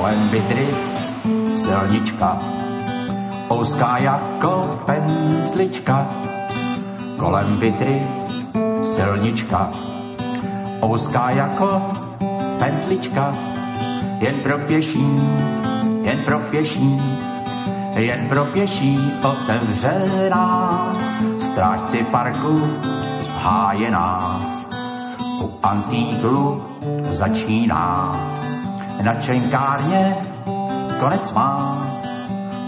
kolem Bydry silnička, ouská jako pendlička, kolem Bydry silnička, ouská jako pendlička, jen pro pěší, jen pro pěší, jen pro pěší otevřená, strážci parku hájená, u Antíglu začíná, na čenkárně konec má,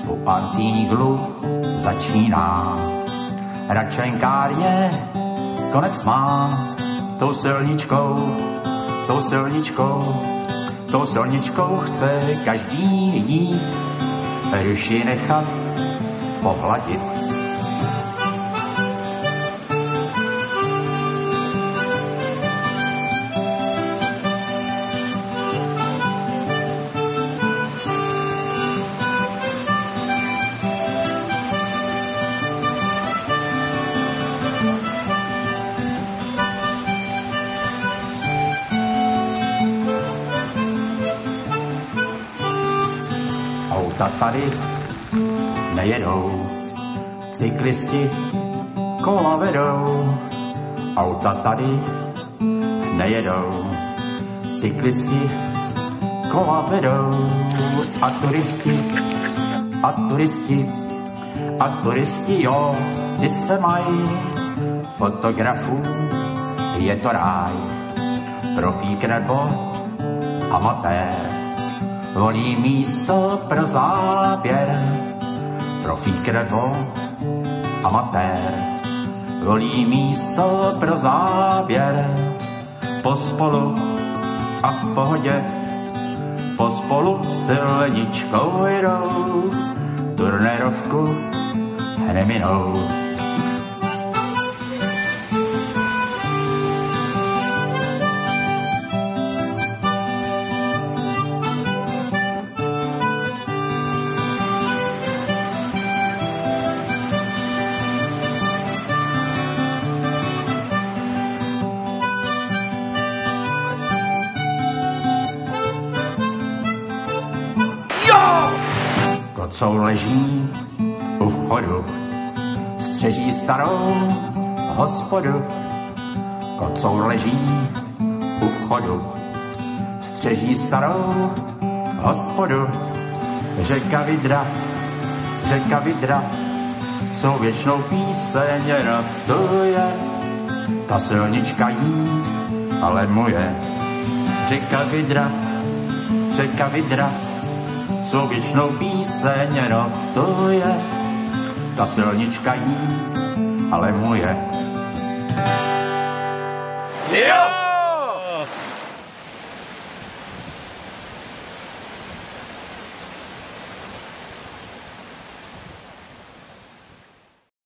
u Antíglu začíná, na čenkárně konec má, tou silničkou, tou silničkou, tou silničkou chce každý jít, když ji nechat pohladit. Auta tady nejedou, cyklisti kola vedou. Auta tady nejedou, cyklisti kola vedou. A turisti, a turisti, a turisti, jo, ty se mají fotografů, je to ráj, profík nebo amatér. Volí místo pro záběr, profík nebo amatér. Volí místo pro záběr, pospolu a v pohodě, pospolu silničkou jedou, turnérovku neminou. Kocour leží u vchodu, střeží starou hospodu. Kocour leží u vchodu, střeží starou hospodu. Řeka Vydra, svou věčnou píseň ratuje. Ta silnička jí, ale moje. Řeka Vydra, svou věčnou píseň ratuje. Ta silnička jí, ale moje. Jo!